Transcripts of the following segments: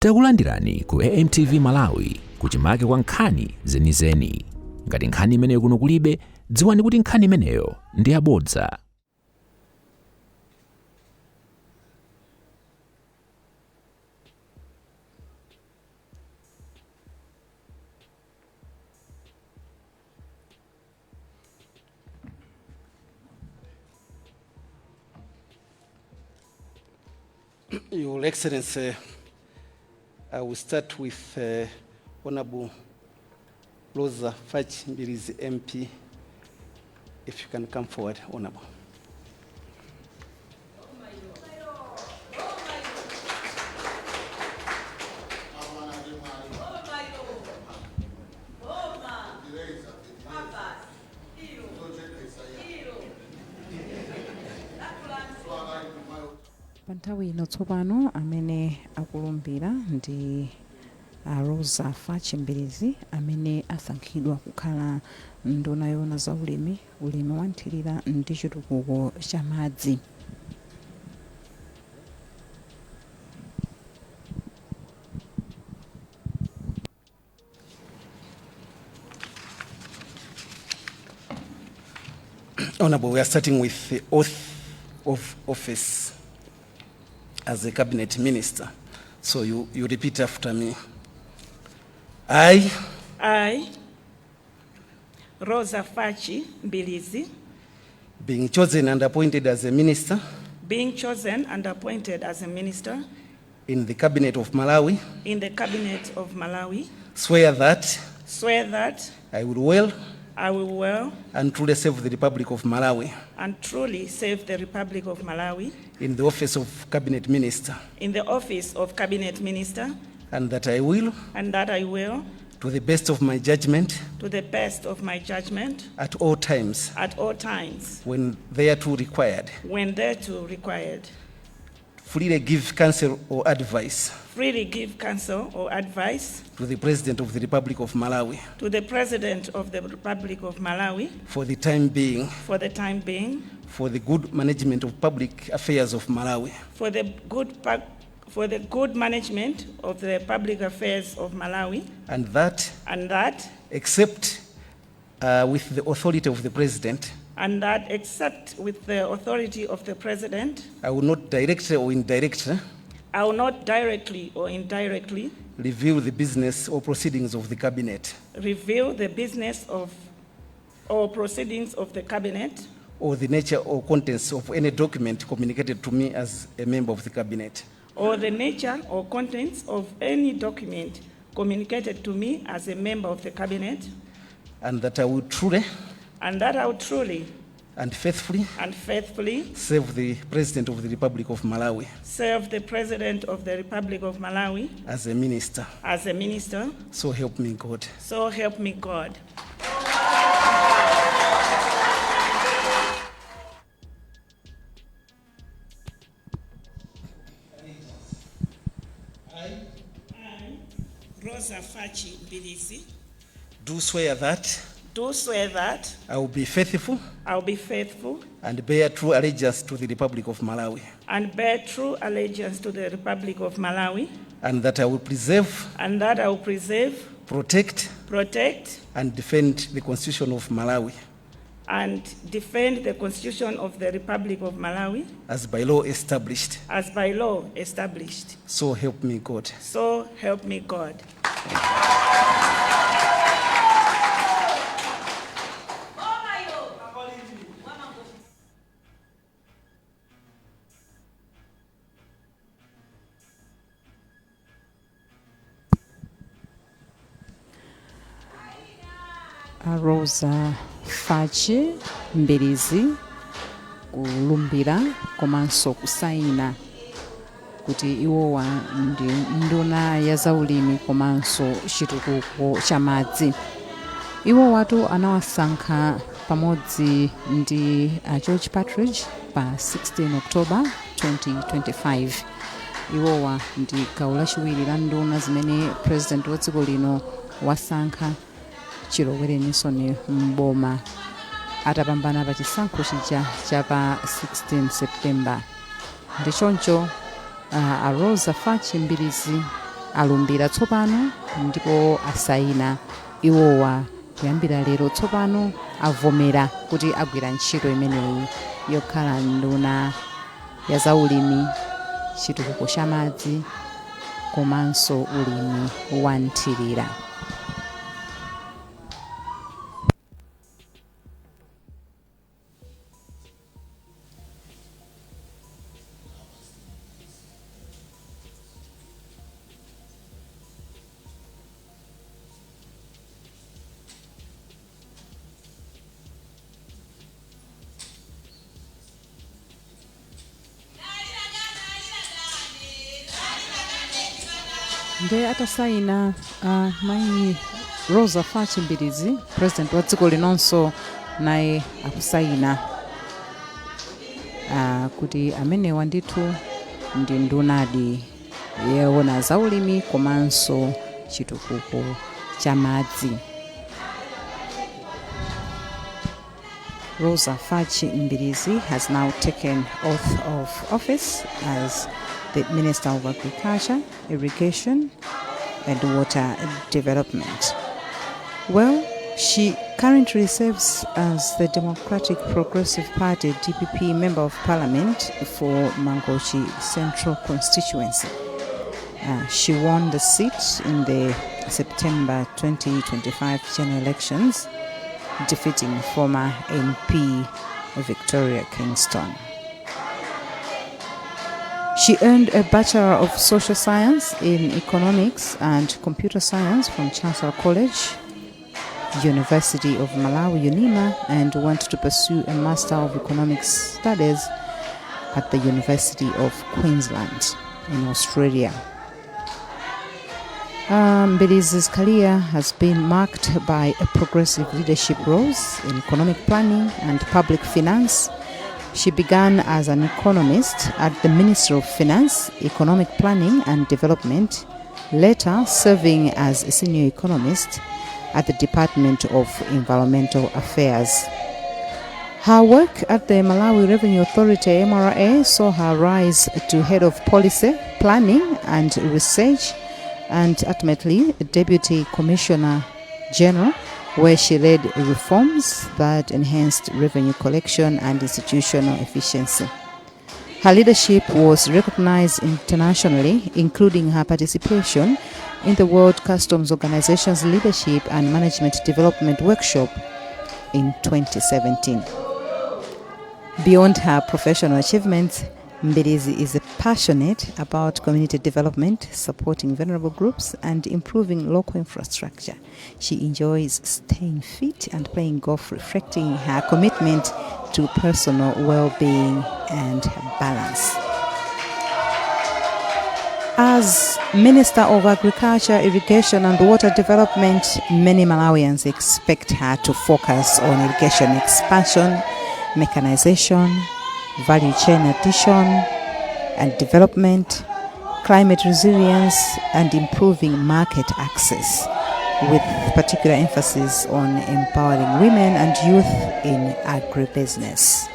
Takulandirani ku AMTV Malawi kuchimake kwa nkhani zenizeni. Ngati nkhani imeneyo kuno kulibe, dziwani kuti nkhani imeneyo ndi yabodza. Your Excellency, I will start with Honorable Rosa Bizi MP. If you can come forward, Honorable. Panthawi ino tsopano amene akulumbira ndi Rosa Bizi amene asankhidwa kukhala nduna yoona za ulimi wa nthirira ndi chitukuko cha madzi. Honorable, we are starting with the oath of office as a cabinet minister. So you repeat after me. I, Rosa Bizi, being chosen and appointed as a minister in the cabinet of Malawi, swear that I will well and truly serve the Republic of Malawi in the office of cabinet minister, and that I will to the best of my judgment at all times when thereto required freely give counsel or advice to the President of the Republic of Malawi for the time being for the good management of public affairs of Malawi, and that except with the authority of the President, I will not directly or indirectly reveal the business or proceedings of the cabinet or the nature or contents of any document communicated to me as a member of the cabinet, and that I will truly and faithfully serve the President of the Republic of Malawi as a minister. So help me God. I, Rosa Bizi, Do swear that I will be faithful and bear true allegiance to the Republic of Malawi, and that I will preserve, protect, and defend the Constitution of Malawi as by law established. So help me God. Rosa Bizi kulumbira komanso kusaina kuti iwowa ndi nduna ya zaulimi komanso chitukuko cha madzi. Iwowatu anawasankha pamodzi ndi George Patridge pa 16 October 2025. Iwowa ndi gawo lachiwiri la nduna zimene president wa dziko lino wasankha chilowereninso ni mboma atapambana pa chisankho chija cha pa 16 September. Ndichoncho a Rosa Bizi alumbira tsopano ndipo asayina iwowa kuyambira lero tsopano avomera kuti agwira ntchito imeneyi yokhala nduna ya zaulimi, chitukuko cha madzi komanso ulimi wa nthirira. Nde atasayina mayi Rosa Bizi, president wa dziko linonso, naye akusayina kuti amenewa ndithu ndi ndunadi yowona zaulimi komanso chitukuko cha madzi. Rosa Bizi has now taken oath of office as the Minister of Agriculture, Irrigation and Water Development. Well, she currently serves as the Democratic Progressive Party DPP Member of Parliament for Mangochi Central Constituency. She won the seat in the September 2025 general elections, defeating former MP Victoria Kingston. She earned a Bachelor of Social Science in Economics and Computer Science from Chancellor College, University of Malawi, UNIMA, and went to pursue a Master of Economics Studies at the University of Queensland in Australia. Bizi's career has been marked by a progressive leadership roles in economic planning and public finance. She began as an economist at the Ministry of Finance, Economic Planning and Development, later serving as a senior economist at the Department of Environmental Affairs. Her work at the Malawi Revenue Authority MRA saw her rise to head of policy, planning and research, and ultimately Deputy Commissioner General, where she led reforms that enhanced revenue collection and institutional efficiency. Her leadership was recognized internationally, including her participation in the World Customs Organization's Leadership and Management Development Workshop in 2017. Beyond her professional achievements, Bizi is passionate about community development, supporting vulnerable groups, and improving local infrastructure. She enjoys staying fit and playing golf, reflecting her commitment to personal well-being and balance. As Minister of Agriculture, Irrigation and Water Development, many Malawians expect her to focus on irrigation expansion, mechanization, value chain addition and development, climate resilience, and improving market access, with particular emphasis on empowering women and youth in agribusiness.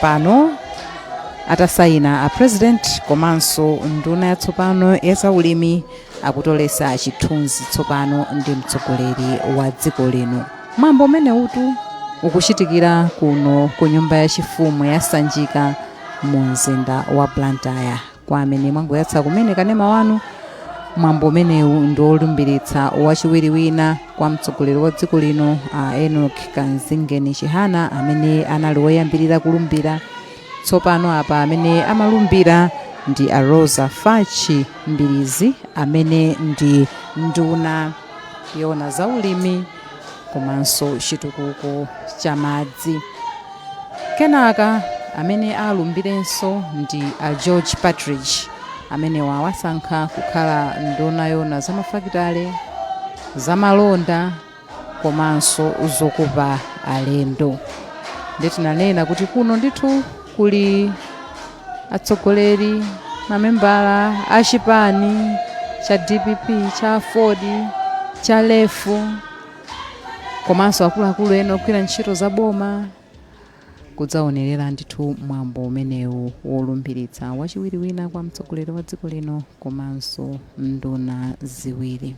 Pano atasayina a president komanso nduna yatsopano yazaulimi akutolesa chithunzi tsopano ndi mtsogoleri wa dziko lino. Mwambo umene utu ukuchitikira kuno ku nyumba ya chifumu yasanjika mu mzinda wa Blantyre. Kwa amene mwangoyatsa kumene kanema wanu, mwambo umenewu ndi olumbiritsa wachiwiri wina kwa mtsogoleri wa dziko lino Enoch Kanzingeni Chihana, amene anali woyambirira kulumbira. Tsopano apa amene amalumbira ndi a Rosa Bizi, amene ndi nduna yowona zaulimi komanso chitukuko cha madzi. Kenaka amene alumbirenso ndi a George Patridge, amene wasankha kukhala nduna yowona zamafakitale, zamalonda komanso zokopa alendo. Nditinanena kuti kuno ndithu kuli atsogoleri, mamembala a chipani cha DPP, cha Ford, cha Lefu komanso akuluakulu ena ogwira ntchito za boma kudzaonerera ndithu mwambo umenewu wolumbiritsa wachiwiri wina kwa mtsogoleri wa dziko lino komanso nduna ziwiri.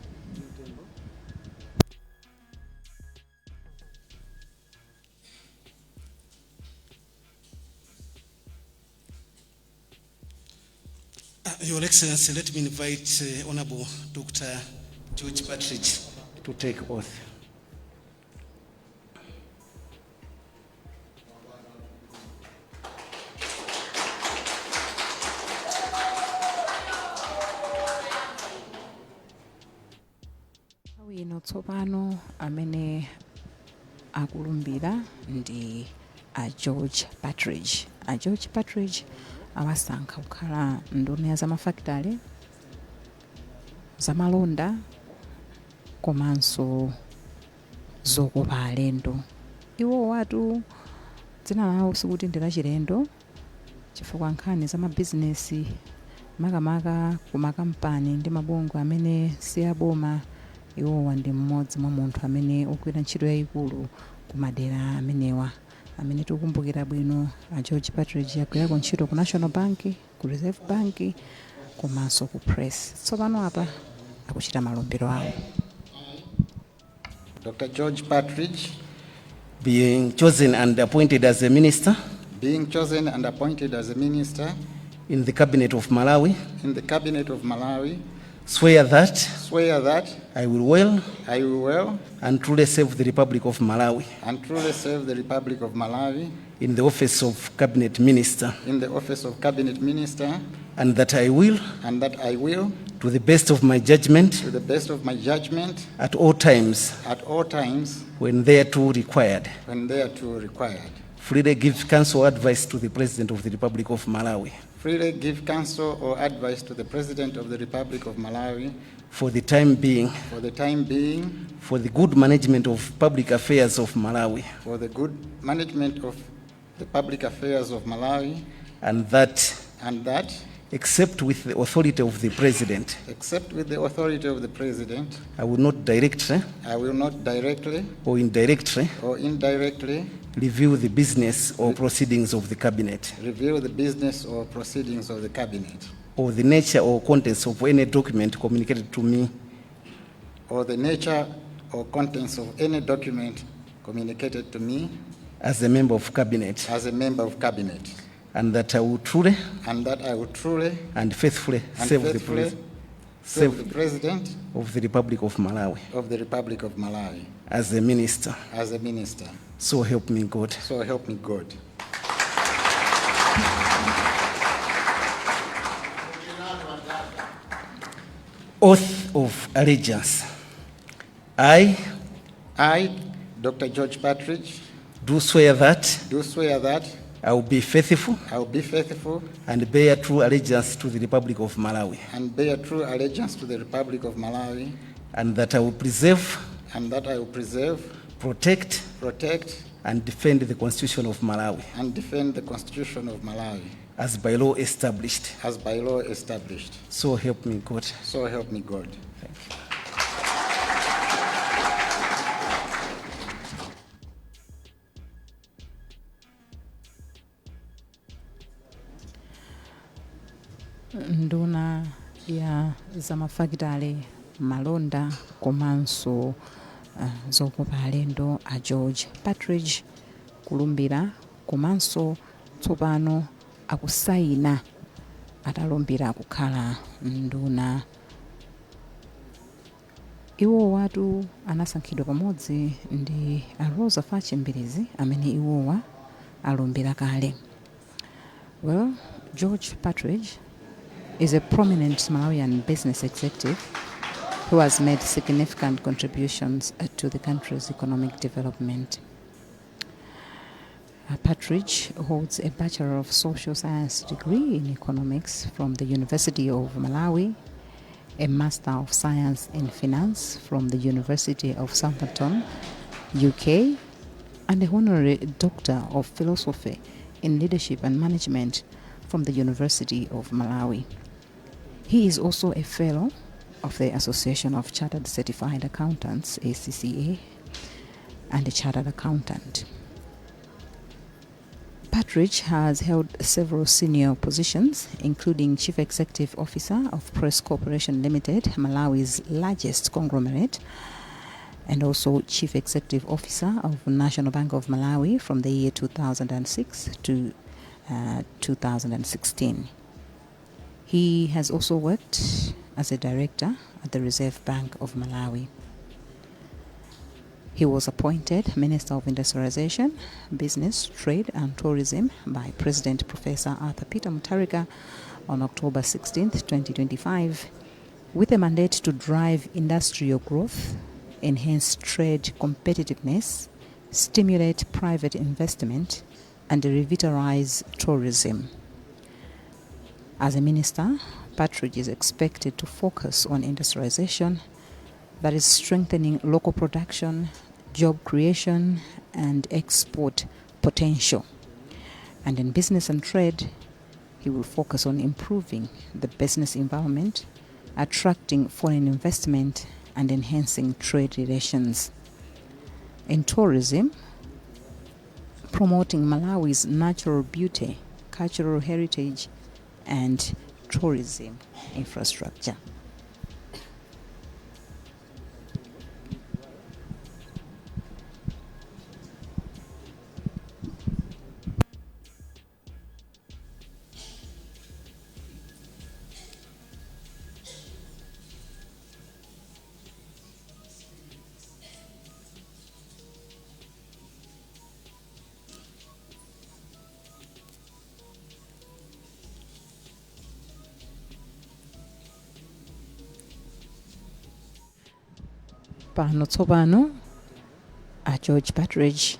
Your Excellency, let me invite Honorable Dr. George Patridge to take oath. Ino tsopano amene akulumbira ndi a George Patridge. A George Patridge awasankha kukhala nduna ya zamafakitale, zamalonda komanso zokopa alendo. Iwo watu dzina lawo sikuti ndi lachilendo chifukwa nkhani za mabizinesi makamaka ku makampani ndi mabungwe amene si aboma. Iwowa ndi mmodzi mwa munthu amene ogwira ntchito yayikulu ku madera amenewa amene tikukumbukira bwino. A George Patridge agwirako ntchito ku National Bank, ku Reserve Bank komanso ku Press. Tsopano apa akuchita malumbiro awo. Dr. George Patridge, Being chosen and appointed as a minister being chosen and appointed as a minister in the cabinet of Malawi, in the cabinet of Malawi, swear that swear that I will well I will well and truly serve the Republic of Malawi and truly serve the Republic of Malawi in the office of cabinet minister, in the office of cabinet minister, and that I will, and that I will, to the best of my judgment, to the best of my judgment, at all times at all times when thereto required, when thereto required, freely give counsel or advice to the President of the Republic of Malawi freely give counsel or advice to the President of the Republic of Malawi for the time being, for the time being, for the good management of public affairs of Malawi, for the good management of the public affairs of Malawi, and that, and that, except with the authority of the President, except with the authority of the President, I will not directly I will not directly or indirectly or indirectly review the business or proceedings of the Cabinet, reveal the business or proceedings of the Cabinet, or the nature or contents of any document communicated to me or the nature or contents of any document communicated to me as a member of Cabinet, as a member of Cabinet, and that I will truly and that I will truly and faithfully and serve faithfully the serve the President of the Republic of Malawi of the Republic of Malawi as a minister. as a minister. So help me God. So help me God. Oath of allegiance. I I, Dr. George Patridge, do swear that do swear that I will be faithful I will be faithful and bear true allegiance to the Republic of Malawi, and bear true allegiance to the Republic of Malawi, and that I will preserve, and that I will preserve, protect, protect, and defend the Constitution of Malawi and defend the Constitution of Malawi as by law established. as by law established. So help me God. So help me God. Nduna ya zamafakitale, malonda komanso zokopa alendo a George Patridge kulumbira komanso tsopano akusayina atalumbira kukhala nduna. Iwo watu anasankhidwa pamodzi ndi a Rosa Bizi amene iwowa alumbira kale. Well, George Patridge is a prominent Malawian business executive who has made significant contributions to the country's economic development. Patridge holds a Bachelor of Social Science degree in economics from the University of Malawi, a Master of Science in Finance from the University of Southampton, UK, and a Honorary Doctor of Philosophy in Leadership and Management from the University of Malawi. He is also a Fellow of the Association of Chartered Certified Accountants, ACCA, and a chartered accountant. Patridge has held several senior positions, including Chief Executive Officer of Press Corporation Limited, Malawi's largest conglomerate, and also Chief Executive Officer of National Bank of Malawi from the year 2006 to 2016. He has also worked as a director at the Reserve Bank of Malawi. He was appointed Minister of Industrialization, Business, Trade and Tourism by President Professor Arthur Peter MUTHARIKA on October 16, 2025, with a mandate to drive industrial growth, enhance trade competitiveness, stimulate private investment, and revitalize tourism. As a minister, Patridge is expected to focus on industrialization, that is strengthening local production, job creation, and export potential. And in business and trade, he will focus on improving the business environment, attracting foreign investment, and enhancing trade relations. In tourism, promoting Malawi's natural beauty, cultural heritage, and tourism infrastructure. Pano tsopano a George Patridge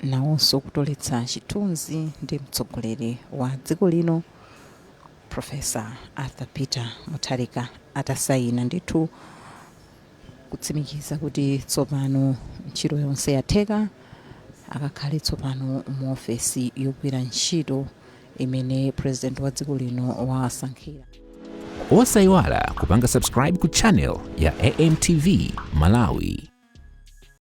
nawonso kutoletsa chitunzi ndi mtsogoleri wa dziko lino Professor Arthur Peter MUTHARIKA atasayina ndithu kutsimikiza kuti tsopano ntchito yonse yatheka, akakhale tsopano mu ofesi yogwira ntchito imene president wa dziko lino wasankhira. Osayiwala kupanga subscribe ku channel ya AMTV Malawi.